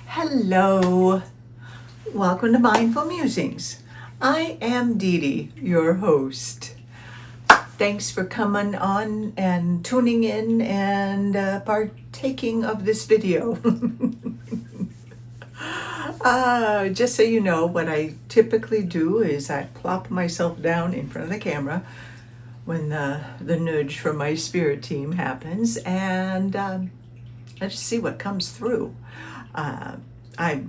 Hello, welcome to Mindful Musings. I am Dee Dee, your host. Thanks for coming on and tuning in and partaking of this video. Just so you know, what I typically do is I plop myself down in front of the camera when the nudge from my spirit team happens, and I just see what comes through. I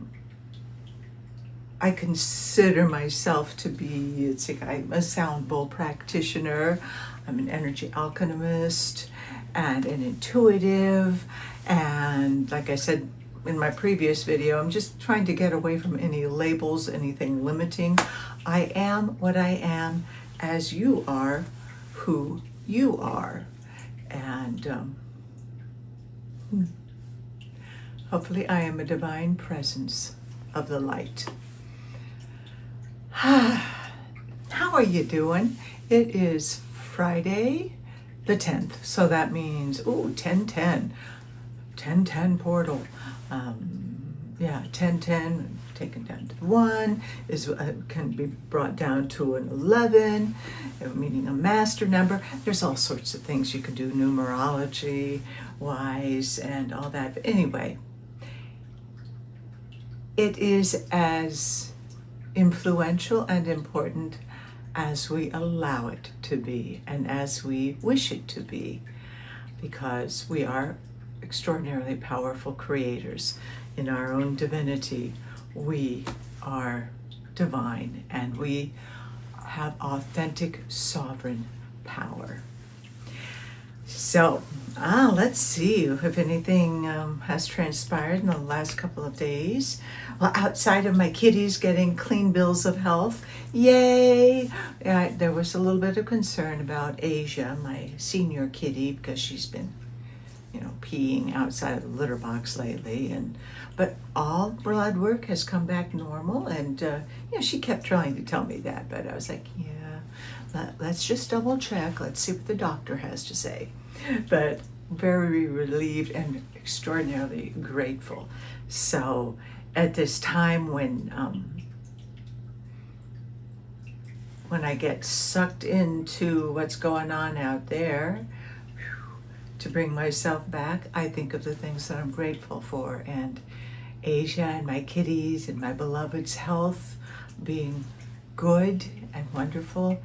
consider myself to be, I'm a sound bowl practitioner, I'm an energy alchemist, and an intuitive, and like I said in my previous video, I'm just trying to get away from any labels, anything limiting. I am what I am, as you are who you are, and hopefully I am a divine presence of the light. How are you doing? It is Friday the 10th, so that means, 10-10 portal. 10-10 taken down to 1 is can be brought down to an 11, meaning a master number. There's all sorts of things you can do numerology wise and all that. But anyway, it is as influential and important as we allow it to be and as we wish it to be, because we are extraordinarily powerful creators in our own divinity. We are divine and we have authentic sovereign power. So let's see if anything has transpired in the last couple of days. Well, outside of my kitties getting clean bills of health, yay! There was a little bit of concern about Asia, my senior kitty, because she's been, peeing outside of the litter box lately, but all blood work has come back normal, and she kept trying to tell me that, but I was like, let's just double check. Let's see what the doctor has to say. But very relieved and extraordinarily grateful. So at this time when I get sucked into what's going on out there, to bring myself back, I think of the things that I'm grateful for, and Asia and my kitties and my beloved's health being good and wonderful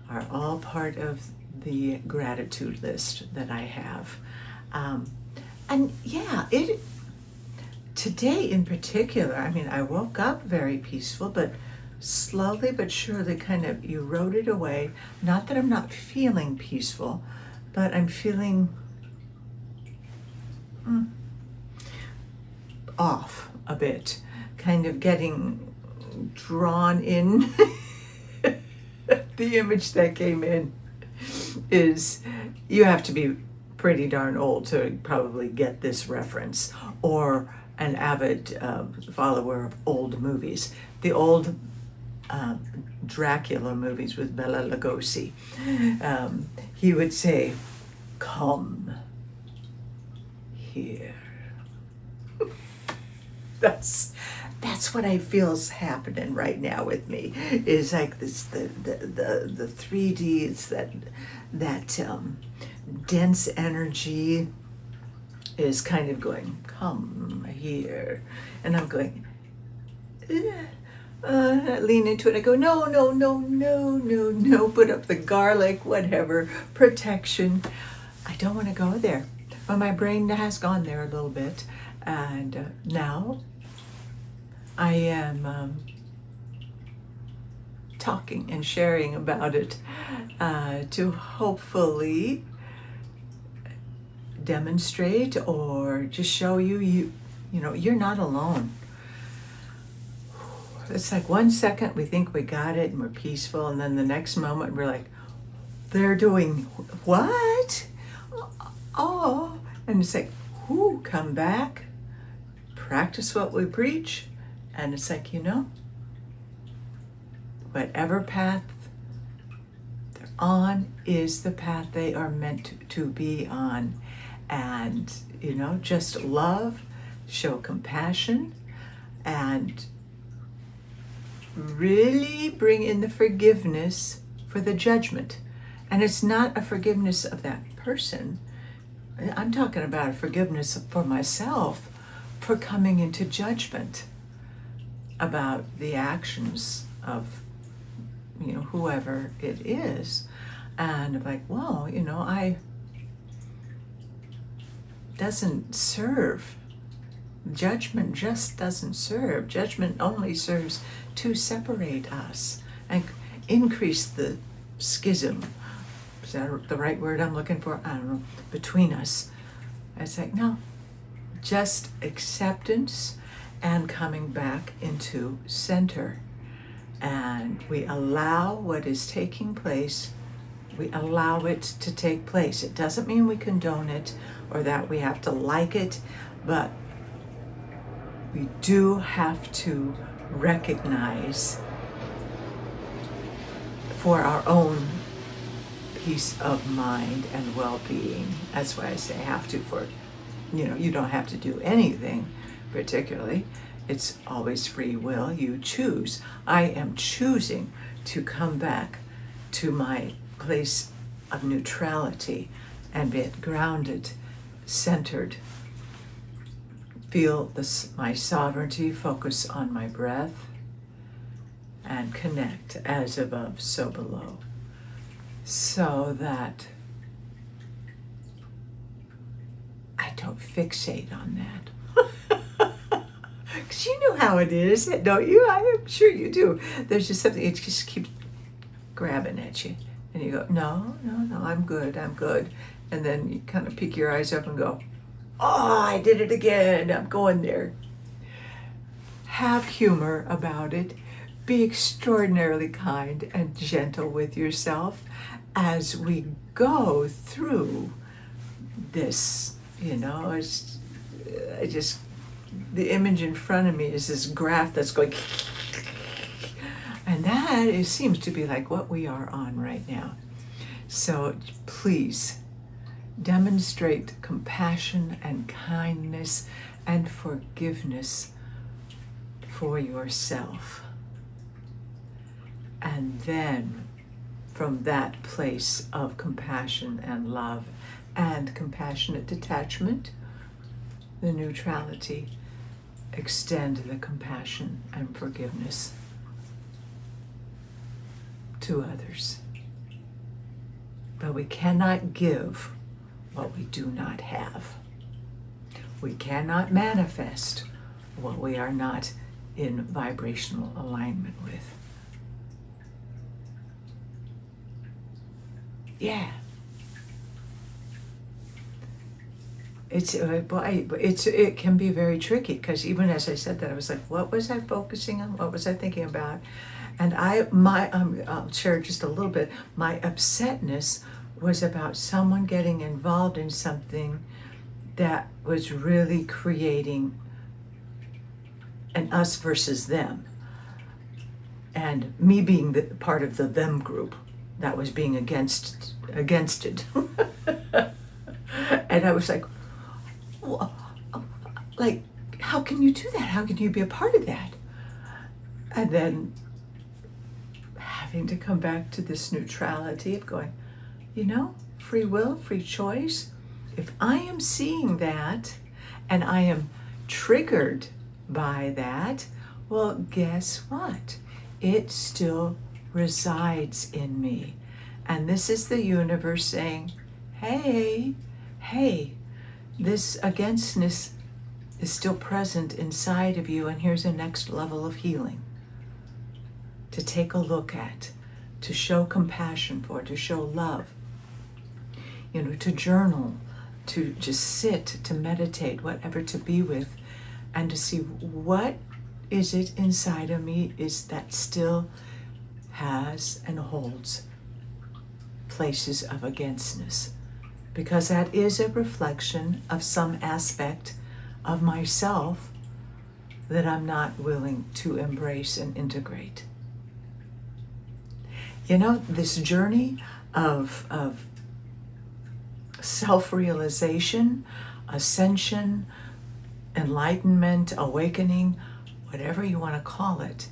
are all part of the gratitude list that I have. Today in particular, I woke up very peaceful, but slowly but surely kind of eroded away. Not that I'm not feeling peaceful, but I'm feeling off a bit, kind of getting drawn in. The image that came in is, you have to be pretty darn old to probably get this reference, or an avid follower of old movies. The old Dracula movies with Bela Lugosi. He would say, "Come here." That's what I feel is happening right now with me. Is like this, the 3D. It's that dense energy is kind of going, "Come here," and I'm going, I lean into it. I go, no, put up the garlic, whatever, protection. I don't want to go there. But my brain has gone there a little bit, and now I am talking and sharing about it to hopefully demonstrate or just show you're not alone. It's like 1 second we think we got it and we're peaceful, and then the next moment we're like, they're doing what? Oh, and it's like, come back, practice what we preach, and it's like, whatever path they're on is the path they are meant to be on. And, just love, show compassion, and really bring in the forgiveness for the judgment. And it's not a forgiveness of that person. I'm talking about a forgiveness for myself for coming into judgment about the actions of, whoever it is. And like, well, I doesn't serve. Judgment just doesn't serve. Judgment only serves to separate us and increase the schism. Is that the right word I'm looking for? I don't know. Between us. It's like, no, just acceptance and coming back into center. And we allow what is taking place. We allow it to take place. It doesn't mean we condone it or that we have to like it, but we do have to recognize for our own peace of mind and well-being. That's why I say have to for, you don't have to do anything particularly. It's always free will. You choose. I am choosing to come back to my place of neutrality and be grounded, centered. Feel my sovereignty, focus on my breath, and connect as above, so below. So that I don't fixate on that. Because you know how it is, don't you? I am sure you do. There's just something, it just keeps grabbing at you. And you go, no, I'm good. And then you kind of peek your eyes up and go, oh, I did it again. I'm going there. Have humor about it. Be extraordinarily kind and gentle with yourself as we go through this. The image in front of me is this graph that's going, and that seems to be like what we are on right now. So please demonstrate compassion and kindness and forgiveness for yourself. And then from that place of compassion and love and compassionate detachment, the neutrality, extend the compassion and forgiveness to others. But we cannot give what we do not have. We cannot manifest what we are not in vibrational alignment with. Yeah. It can be very tricky, because even as I said that, I was like, what was I focusing on? What was I thinking about? And I'll share just a little bit. My upsetness was about someone getting involved in something that was really creating an us versus them, and me being the part of the them group that was being against it. And I was like, how can you do that? How can you be a part of that? And then having to come back to this neutrality of going, free will, free choice. If I am seeing that and I am triggered by that, well, guess what? It still resides in me. And this is the universe saying, hey, this againstness is still present inside of you, and here's a next level of healing to take a look at, to show compassion for, to show love, to journal, to just sit, to meditate, whatever, to be with, and to see what is it inside of me is that still has and holds places of againstness, because that is a reflection of some aspect of myself that I'm not willing to embrace and integrate. This journey of self-realization, ascension, enlightenment, awakening, whatever you want to call it,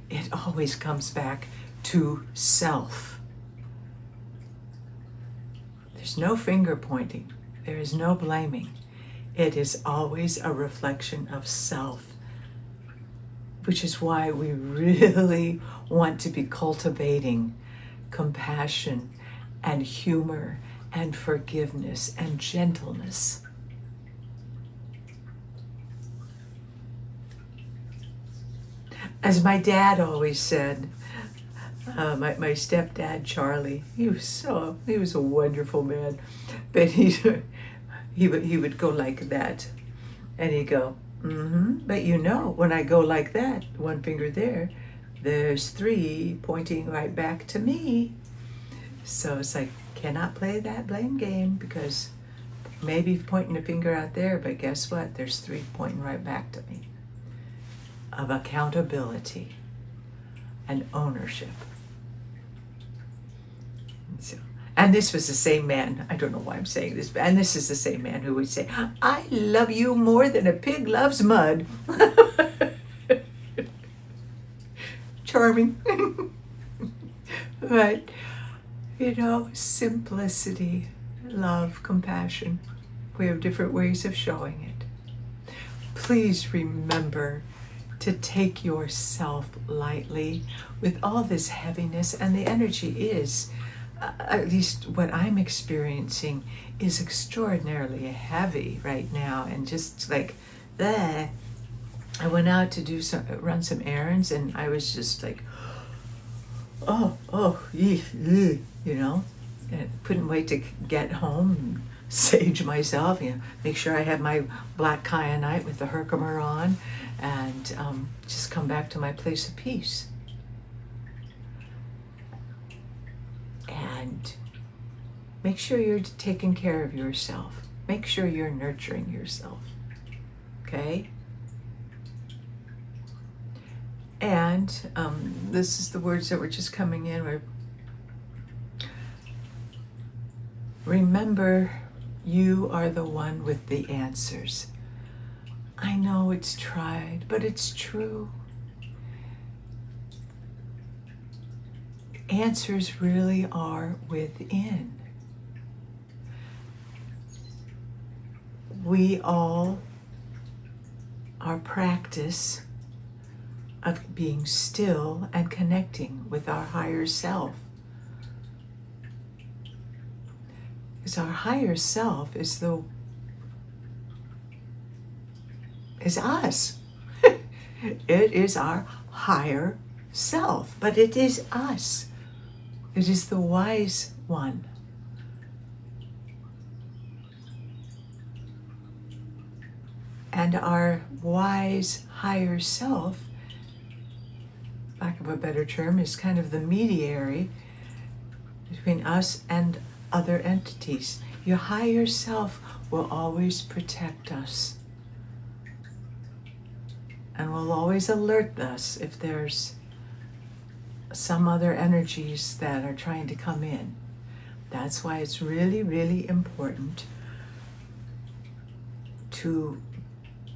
it always comes back to self. There's no finger pointing. There is no blaming. It is always a reflection of self, which is why we really want to be cultivating compassion and humor and forgiveness and gentleness. As my dad always said, my stepdad Charlie, he was a wonderful man, but he would go like that, and he'd go, but you know, when I go like that, one finger there, there's 3 pointing right back to me. So it's like, cannot play that blame game, because maybe pointing a finger out there, but guess what? There's 3 pointing right back to me. Of accountability and ownership. And this was the same man, I don't know why I'm saying this, and this is the same man who would say, I love you more than a pig loves mud. Charming. But, simplicity, love, compassion. We have different ways of showing it. Please remember to take yourself lightly with all this heaviness, and the energy is, at least what I'm experiencing, is extraordinarily heavy right now, and just like that. I went out to run some errands, and I was just like, and couldn't wait to get home and sage myself, make sure I have my black kyanite with the Herkimer on, and just come back to my place of peace. And make sure you're taking care of yourself. Make sure you're nurturing yourself. Okay? And this is the words that were just coming in. Remember, you are the one with the answers. I know it's tried, but it's true. Answers really are within. We all, our practice of being still and connecting with our higher self. Because our higher self is us. It is our higher self, but it is us. It is the wise one. And our wise higher self, lack of a better term, is kind of the mediator between us and other entities. Your higher self will always protect us and will always alert us if there's some other energies that are trying to come in. That's why it's really, really important to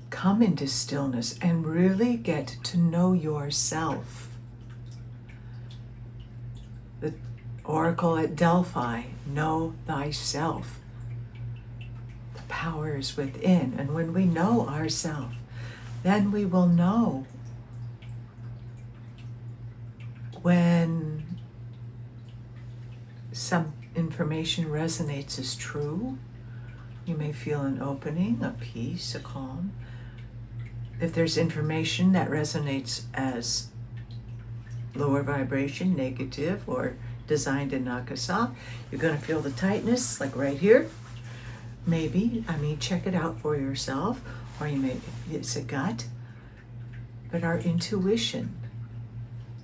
come into stillness and really get to know yourself. The oracle at Delphi, know thyself. The power is within, and when we know ourselves, then we will know when some information resonates as true. You may feel an opening, a peace, a calm. If there's information that resonates as lower vibration, negative, or designed to knock us off, you're going to feel the tightness, like right here. Maybe, check it out for yourself, or it's a gut. But our intuition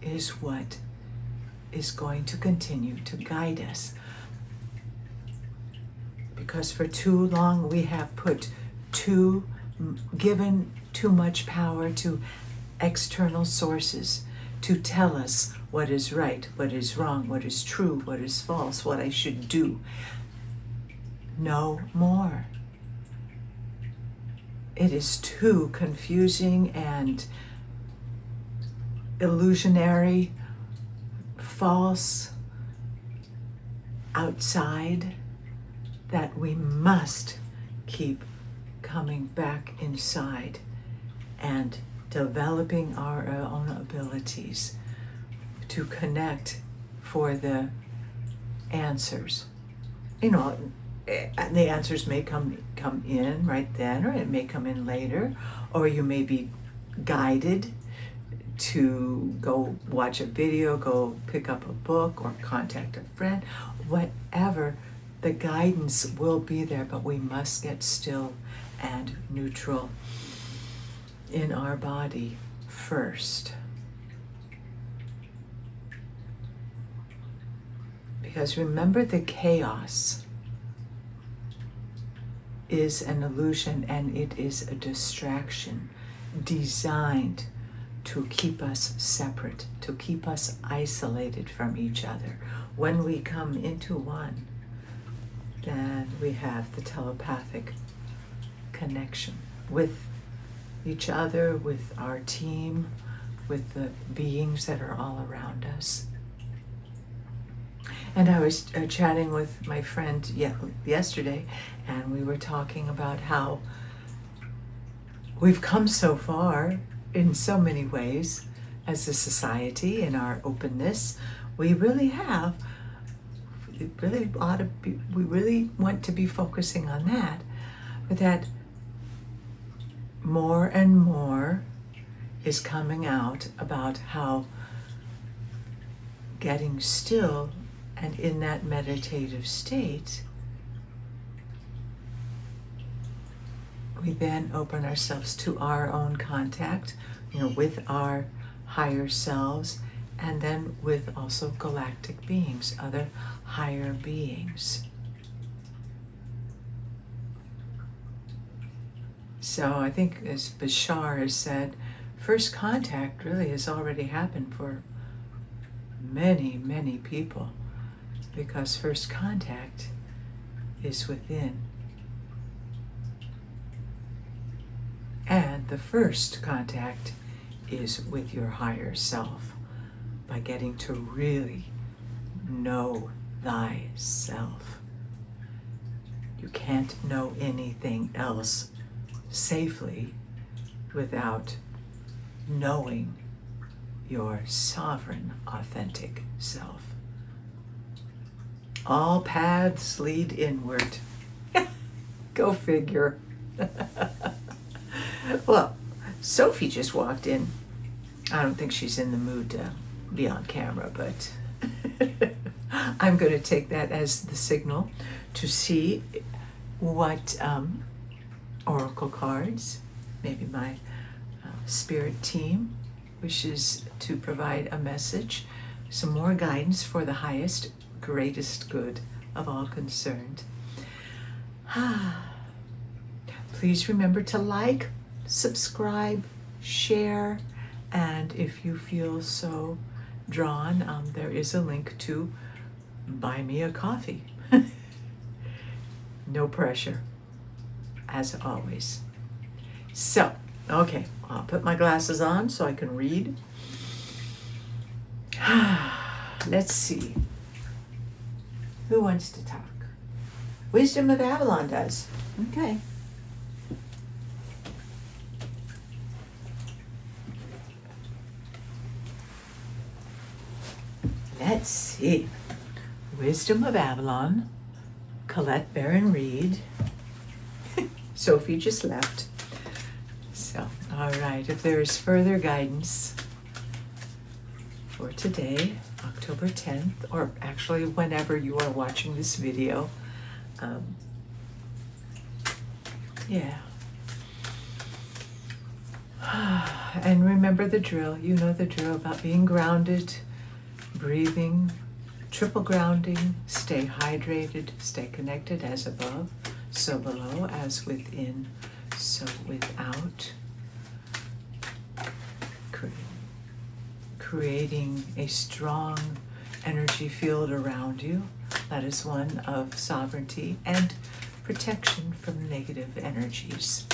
is what is going to continue to guide us. Because for too long we have given too much power to external sources to tell us what is right, what is wrong, what is true, what is false, what I should do. No more. it is too confusing and illusionary, false, outside, that we must keep coming back inside and developing our own abilities to connect for the answers. You know, the answers may come in right then, or it may come in later, or you may be guided to go watch a video, go pick up a book, or contact a friend. Whatever, the guidance will be there, but we must get still and neutral in our body first. Because remember, the chaos is an illusion, and it is a distraction designed to keep us separate, to keep us isolated from each other. When we come into one, then we have the telepathic connection with each other, with our team, with the beings that are all around us. And I was chatting with my friend yesterday, and we were talking about how we've come so far in so many ways as a society in our openness. We really have. We really want to be focusing on that, but that more and more is coming out about how getting still and in that meditative state, we then open ourselves to our own contact, with our higher selves, and then with also galactic beings, other higher beings. So I think, as Bashar has said, first contact really has already happened for many, many people, because first contact is within. And the first contact is with your higher self, by getting to really know thyself. You can't know anything else safely without knowing your sovereign, authentic self. All paths lead inward. Go figure. Well, Sophie just walked in. I don't think she's in the mood to be on camera, but I'm going to take that as the signal to see what oracle cards, maybe my spirit team wishes to provide a message, some more guidance for the highest, greatest good of all concerned. Please remember to like, subscribe, share, and if you feel so drawn, there is a link to buy me a coffee. No pressure, as always. So, okay, I'll put my glasses on so I can read. Let's see. Who wants to talk? Wisdom of Avalon does. Okay. Let's see. Wisdom of Avalon, Colette Baron Reed. Sophie just left. So, all right, if there is further guidance for today, October 10th, or actually whenever you are watching this video, yeah. And remember the drill. You know the drill about being grounded, breathing, triple grounding, stay hydrated, stay connected, as above, so below, as within, so without. Creating a strong energy field around you. That is one of sovereignty and protection from negative energies.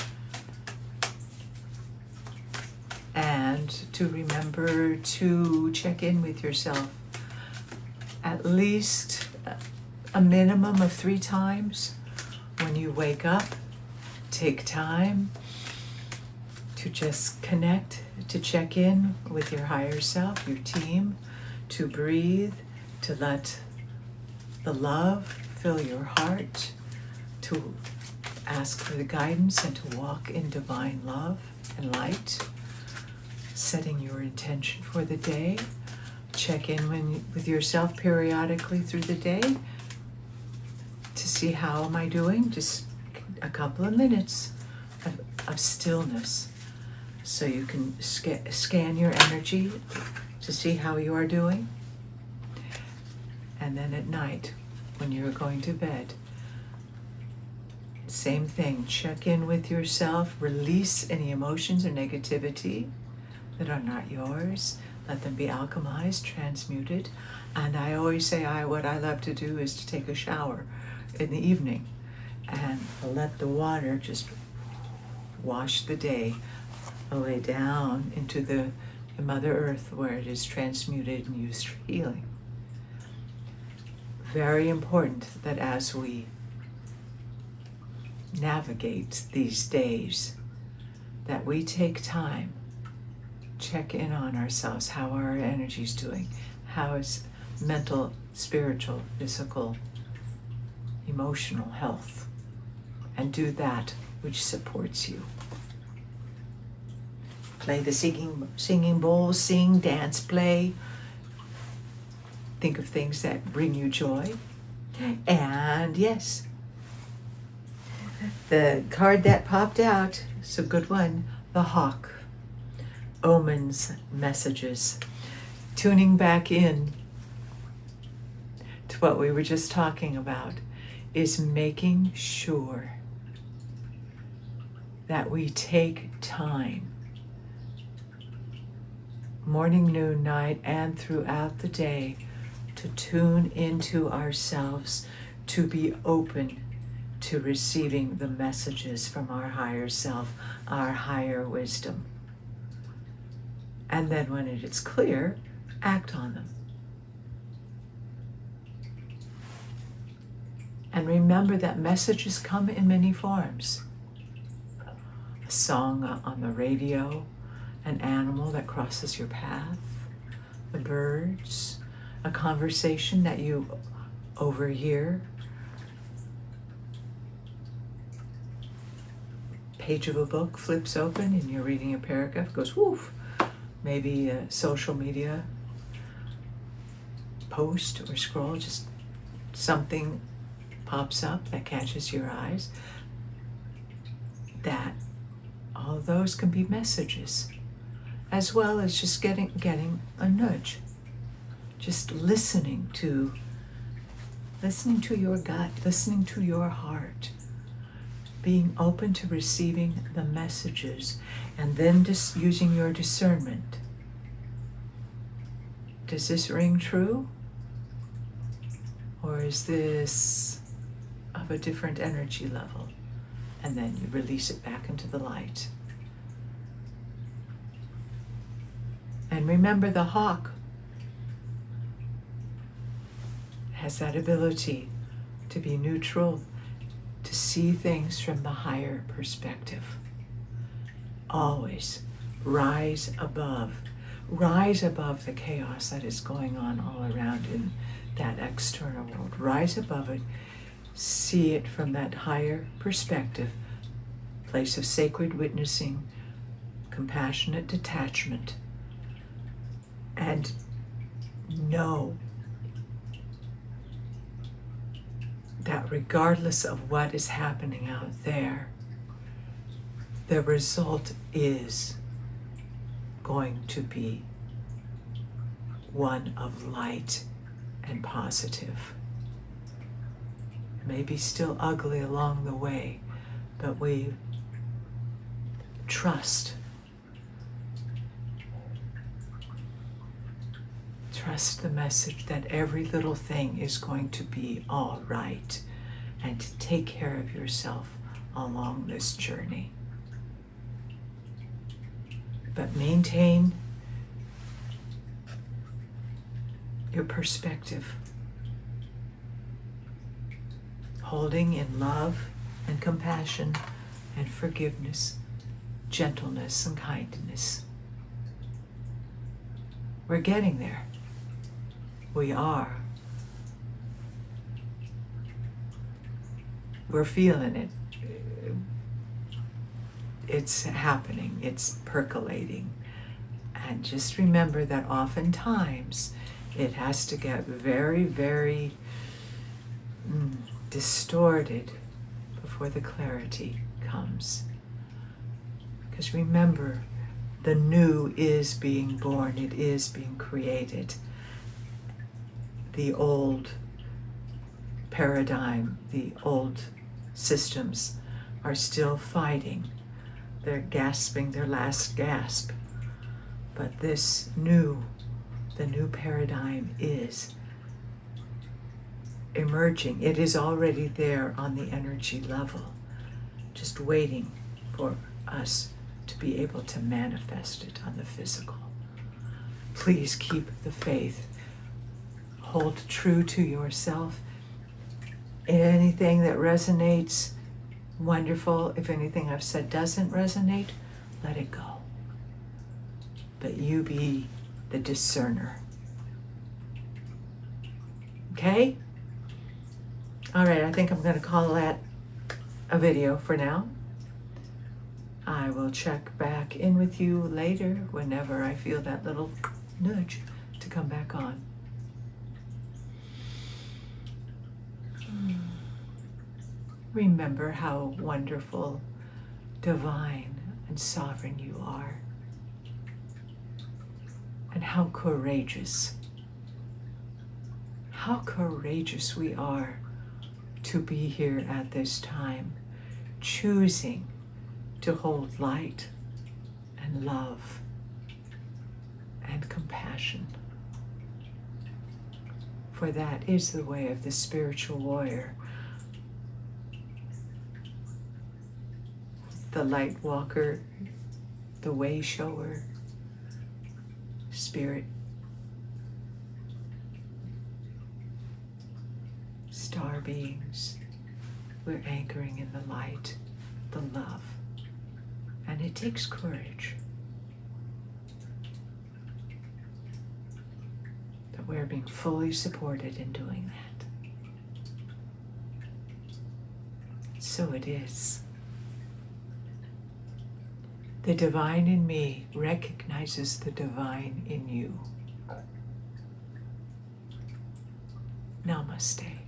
and to remember to check in with yourself at least a minimum of 3 times. When you wake up, take time to just connect, to check in with your higher self, your team, to breathe, to let the love fill your heart, to ask for the guidance and to walk in divine love and light, setting your intention for the day. Check in with yourself periodically through the day to see how am I doing. Just a couple of minutes of stillness so you can scan your energy to see how you are doing. And then at night, when you're going to bed, same thing, check in with yourself, release any emotions or negativity that are not yours. Let them be alchemized, transmuted. And I always say what I love to do is to take a shower in the evening and let the water just wash the day away down into the Mother Earth where it is transmuted and used for healing. Very important that as we navigate these days, that we take time, check in on ourselves. How are our energies doing? How is mental, spiritual, physical, emotional health? And do that which supports you. Play the singing bowl, sing, dance, play. Think of things that bring you joy. And yes, the card that popped out, it's a good one, the hawk. Omens, messages. Tuning back in to what we were just talking about is making sure that we take time, morning, noon, night, and throughout the day, to tune into ourselves, to be open to receiving the messages from our higher self, our higher wisdom. And then when it is clear, act on them. And remember that messages come in many forms. A song on the radio, an animal that crosses your path, the birds, a conversation that you overhear, page of a book flips open and you're reading a paragraph, goes woof. Maybe a social media post or scroll, just something pops up that catches your eyes. That all of those can be messages, as well as just getting a nudge. Just listening to your gut, listening to your heart, being open to receiving the messages, and then just using your discernment. Does this ring true? Or is this of a different energy level? And then you release it back into the light. And remember, the hawk has that ability to be neutral, to see things from the higher perspective. Always rise above the chaos that is going on all around in that external world. Rise above it, see it from that higher perspective, place of sacred witnessing, compassionate detachment, and know that regardless of what is happening out there, the result is going to be one of light and positive. Maybe still ugly along the way, but we trust the message that every little thing is going to be all right, and to take care of yourself along this journey. but maintain your perspective, holding in love and compassion and forgiveness, gentleness and kindness. We're getting there. We are. We're feeling it. It's happening. It's percolating. And just remember that oftentimes it has to get very, very distorted before the clarity comes. Because remember, the new is being born. It is being created. The old paradigm, the old systems are still fighting. They're gasping their last gasp. But this new, the new paradigm is emerging. It is already there on the energy level, just waiting for us to be able to manifest it on the physical. Please keep the faith. Hold true to yourself. Anything that resonates, wonderful. If anything I've said doesn't resonate, let it go. But you be the discerner. Okay? All right, I think I'm going to call that a video for now. I will check back in with you later whenever I feel that little nudge to come back on. Remember how wonderful, divine, and sovereign you are. And how courageous we are to be here at this time, choosing to hold light and love and compassion. For that is the way of the spiritual warrior, the light walker, the way shower, spirit, star beings. We're anchoring in the light, the love. And it takes courage. But we're being fully supported in doing that. So it is. The divine in me recognizes the divine in you. Namaste.